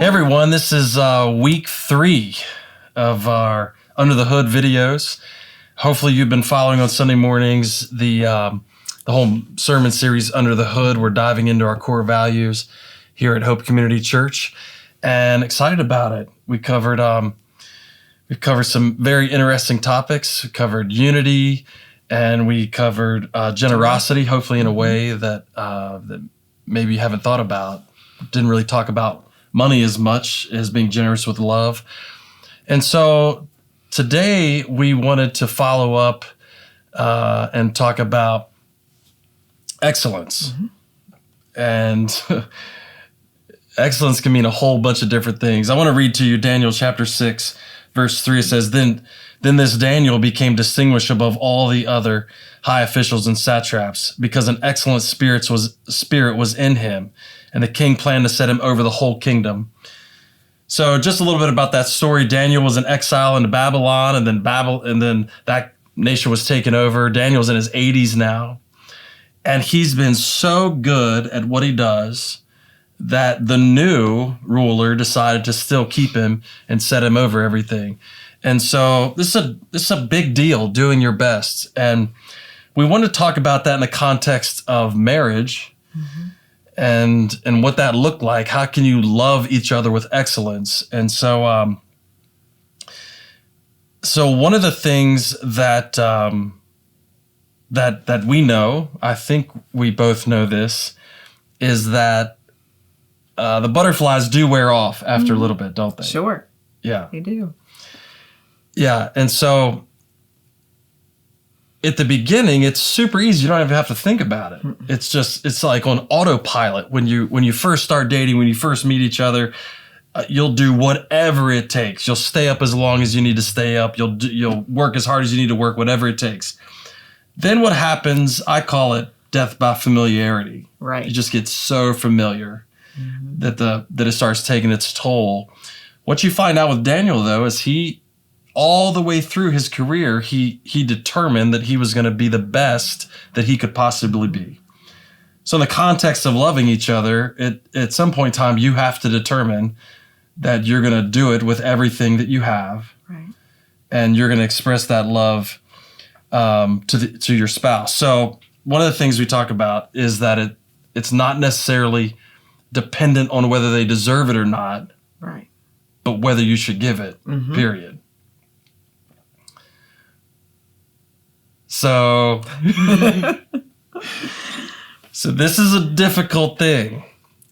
Hey everyone, this is week 3 of our Under the Hood videos. Hopefully you've been following on Sunday mornings the whole sermon series Under the Hood. We're diving into our core values here at Hope Community Church, and excited about it. We've covered some very interesting topics. We covered unity, and we covered generosity, hopefully in a way that that maybe you haven't thought about. Didn't really talk about money as much as being generous with love. And so today we wanted to follow up and talk about excellence. And excellence can mean a whole bunch of different things. I want to read to you Daniel chapter 6, verse 3. It says, Then this Daniel became distinguished above all the other high officials and satraps, because an excellent spirit was in him, and the king planned to set him over the whole kingdom. So just a little bit about that story. Daniel was in exile into Babylon, and then that nation was taken over. Daniel's in his 80s now, and he's been so good at what he does that the new ruler decided to still keep him and set him over everything. And so this is a big deal, doing your best. And we want to talk about that in the context of marriage. And what that looked like. How can you love each other with excellence? And so so one of the things that that we know, I think we both know this, is that the butterflies do wear off after a little bit, don't they? Sure. Yeah. They do. Yeah. And so at the beginning, it's super easy. You don't even have to think about it. It's like on autopilot. When you first start dating, when you first meet each other, you'll do whatever it takes. You'll stay up as long as you need to stay up. You'll work as hard as you need to work, whatever it takes. Then what happens, I call it death by familiarity. Right. You just get so familiar that it starts taking its toll. What you find out with Daniel, though, is all the way through his career, he determined that he was going to be the best that he could possibly be. So in the context of loving each other, at some point in time, you have to determine that you're going to do it with everything that you have. Right. And you're going to express that love to your spouse. So one of the things we talk about is that it's not necessarily dependent on whether they deserve it or not, Right. but whether you should give it, period. So, so this is a difficult thing,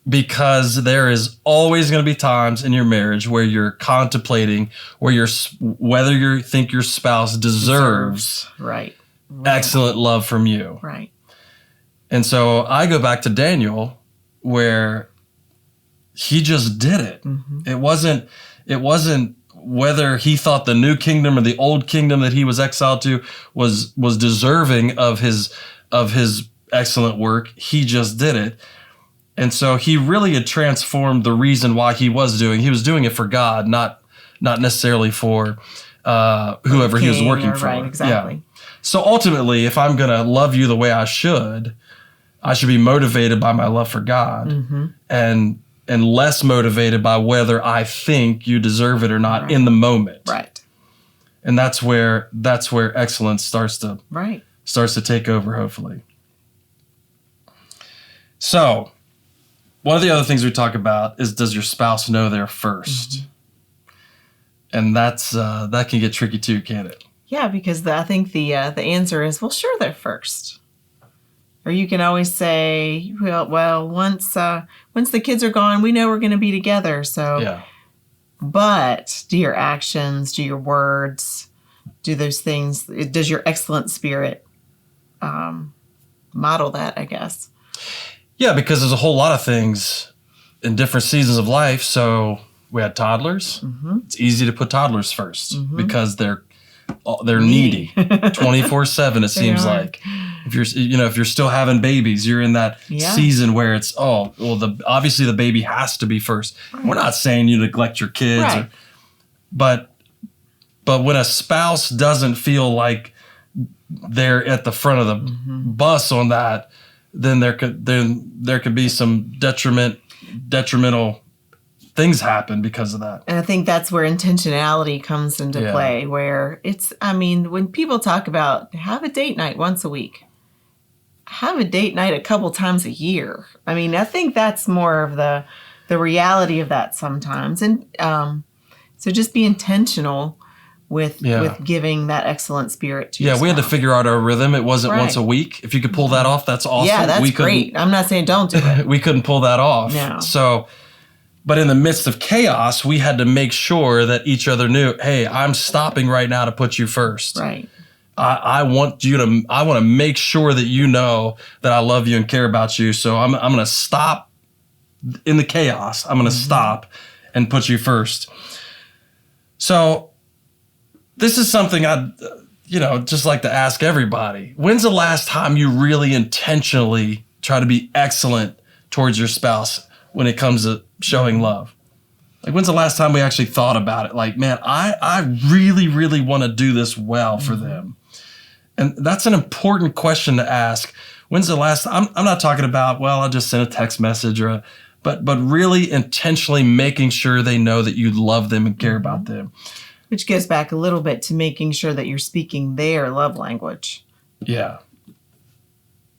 because there is always going to be times in your marriage where you're contemplating whether you think your spouse deserves Right. excellent love from you. Right. And so I go back to Daniel, where he just did it. It wasn't whether he thought the new kingdom or the old kingdom that he was exiled to was deserving of his excellent work. He just did it. And so he really had transformed the reason why he was doing it for God, not necessarily for whoever he was working for. Right, exactly. Yeah. So ultimately, if I'm going to love you the way I should be motivated by my love for God, and less motivated by whether I think you deserve it or not in the moment. Right. And that's where excellence starts to take over, hopefully. So, one of the other things we talk about is, does your spouse know they're first? And that can get tricky too, can't it? Yeah, because I think the answer is, well, sure, they're first. Or you can always say, well, once the kids are gone, we know we're going to be together. So, yeah. But do your actions, do your words, do those things? Does your excellent spirit model that, I guess? Yeah, because there's a whole lot of things in different seasons of life. So we had toddlers. It's easy to put toddlers first because they're needy 24/7. It seems like. If you're still having babies, you're in that season where it's obviously the baby has to be first. Right. We're not saying you neglect your kids, right. But when a spouse doesn't feel like they're at the front of the bus on that, then there could be some detrimental things happen because of that. And I think that's where intentionality comes into play, where when people talk about have a date night once a week, have a date night a couple times a year. I mean, I think that's more of the reality of that sometimes. And so just be intentional with giving that excellent spirit to your spouse. We had to figure out our rhythm. It wasn't once a week. If you could pull that off, that's awesome. Yeah, that's great. I'm not saying don't do it. We couldn't pull that off. No. So, but in the midst of chaos, we had to make sure that each other knew, hey, I'm stopping right now to put you first. Right. I want to make sure that you know that I love you and care about you. So I'm going to stop in the chaos. I'm going to stop and put you first. So this is something I'd, just like to ask everybody. When's the last time you really intentionally try to be excellent towards your spouse when it comes to showing love? Like, when's the last time we actually thought about it? Like, man, I really, really want to do this well for them. And that's an important question to ask. When's the last time? I'm not talking about, well, I'll just send a text message but really intentionally making sure they know that you love them and care about them. Which goes back a little bit to making sure that you're speaking their love language. Yeah.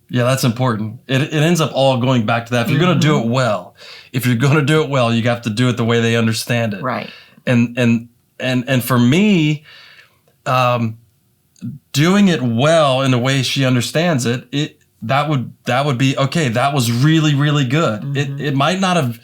Yeah, that's important. It ends up all going back to that. If you're going to do it well, you have to do it the way they understand it. Right. And for me, doing it well in the way she understands it, that would be okay. That was really, really good. It might not have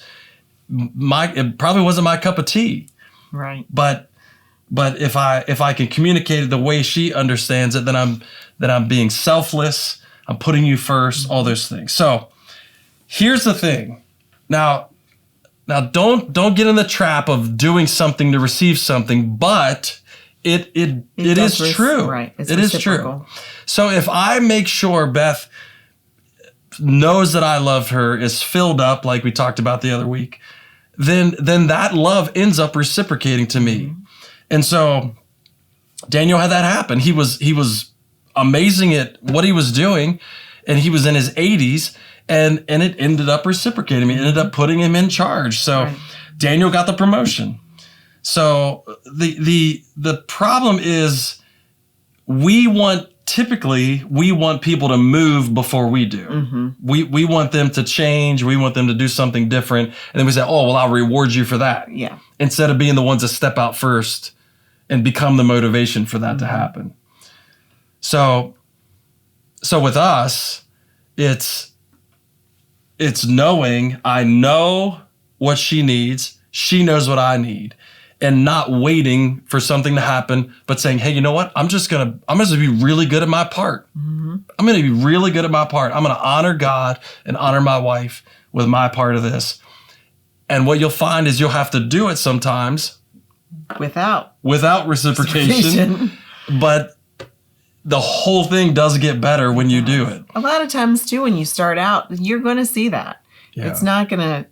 it probably wasn't my cup of tea. Right. But if I can communicate it the way she understands it, then I'm being selfless. I'm putting you first. All those things. So here's the thing. Now don't get in the trap of doing something to receive something. But it is true. Right. It is true. So if I make sure Beth knows that I love her, is filled up like we talked about the other week, then that love ends up reciprocating to me. And so Daniel had that happen. He was amazing at what he was doing, and he was in his 80s, and it ended up reciprocating. It ended up putting him in charge. So Daniel got the promotion. So the problem is we want people to move before we do. We want them to change. We want them to do something different. And then we say, oh, well, I'll reward you for that. Yeah. Instead of being the ones that step out first and become the motivation for that to happen. So with us, it's knowing I know what she needs. She knows what I need. And not waiting for something to happen, but saying, hey, you know what? I'm just gonna be really good at my part. I'm gonna be really good at my part. I'm gonna honor God and honor my wife with my part of this. And what you'll find is you'll have to do it sometimes without reciprocation. But the whole thing does get better when you do it. A lot of times too, when you start out, you're going to see that. Yeah. It's not going to,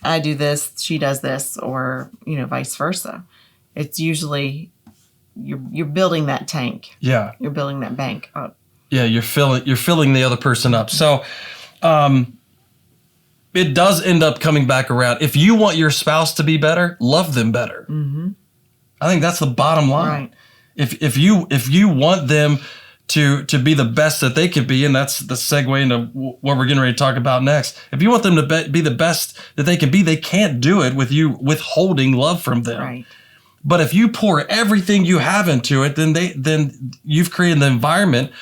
I do this, she does this, or, vice versa. It's usually you're building that tank. Yeah. You're building that bank up. Yeah, you're filling the other person up. So it does end up coming back around. If you want your spouse to be better, love them better. I think that's the bottom line. Right. If you want them to be the best that they could be, and that's the segue into what we're getting ready to talk about next. If you want them to be the best that they can be, they can't do it with you withholding love from them. Right. But if you pour everything you have into it, then you've created the environment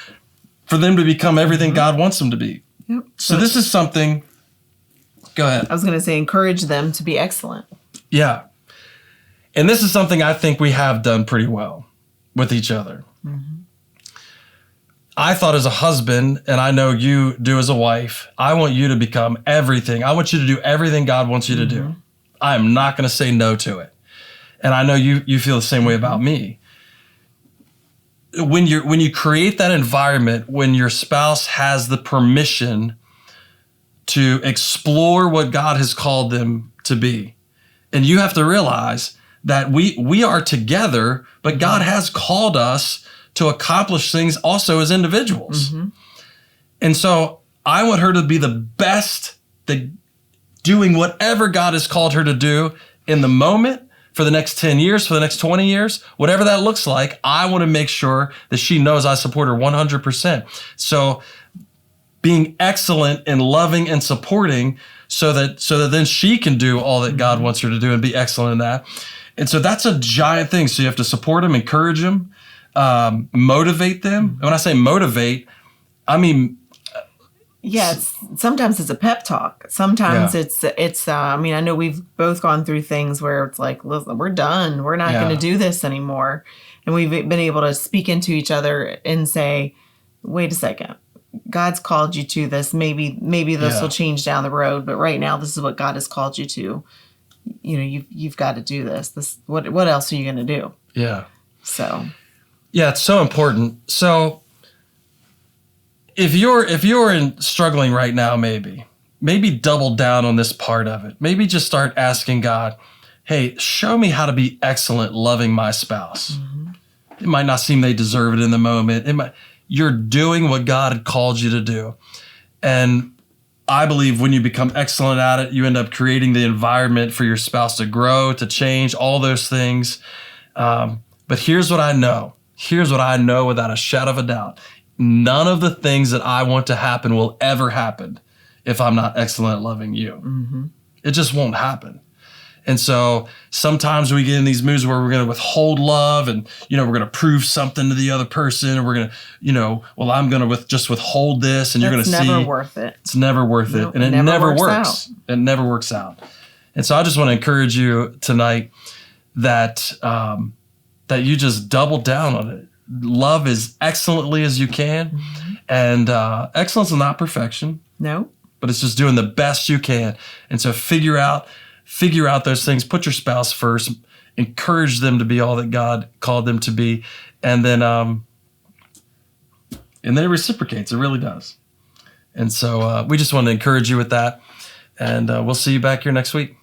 for them to become everything God wants them to be. Yep. So this is something. Go ahead. I was going to say, encourage them to be excellent. Yeah. And this is something I think we have done pretty well with each other. I thought as a husband, and I know you do as a wife, I want you to become everything. I want you to do everything God wants you to do. I am not going to say no to it. And I know you feel the same way about me. When you create that environment, when your spouse has the permission to explore what God has called them to be, and you have to realize that we are together, but God has called us to accomplish things also as individuals. And so I want her to be the best at doing whatever God has called her to do in the moment, for the next 10 years, for the next 20 years, whatever that looks like, I want to make sure that she knows I support her 100%. So being excellent in loving and supporting so that then she can do all that God wants her to do and be excellent in that. And so that's a giant thing. So you have to support them, encourage them, motivate them. And when I say motivate, I mean, sometimes it's a pep talk. Sometimes Yeah. it's I mean, I know we've both gone through things where it's like, listen, we're done. We're not Yeah. going to do this anymore. And we've been able to speak into each other and say, wait a second. God's called you to this. Maybe this Yeah. will change down the road, but right now this is what God has called you to. You know, you've got to do this. What else are you going to do? yeah. So, Yeah, it's so important. So if you're struggling right now, maybe double down on this part of it. Maybe just start asking God, hey, show me how to be excellent loving my spouse. It might not seem they deserve it in the moment. You're doing what God had called you to do. And I believe when you become excellent at it, you end up creating the environment for your spouse to grow, to change, all those things. But here's what I know. Here's what I know without a shadow of a doubt. None of the things that I want to happen will ever happen if I'm not excellent at loving you. It just won't happen. And so sometimes we get in these moods where we're going to withhold love and, we're going to prove something to the other person. And we're going to, well, I'm going to just withhold this and you're going to see. It's never worth it. It's never worth it. And it never works. It never works out. And so I just want to encourage you tonight that that you just double down on it. Love as excellently as you can. And excellence is not perfection. No. But it's just doing the best you can. And so figure out those things. Put your spouse first. Encourage them to be all that God called them to be. And then it reciprocates. It really does. And so we just want to encourage you with that. And we'll see you back here next week.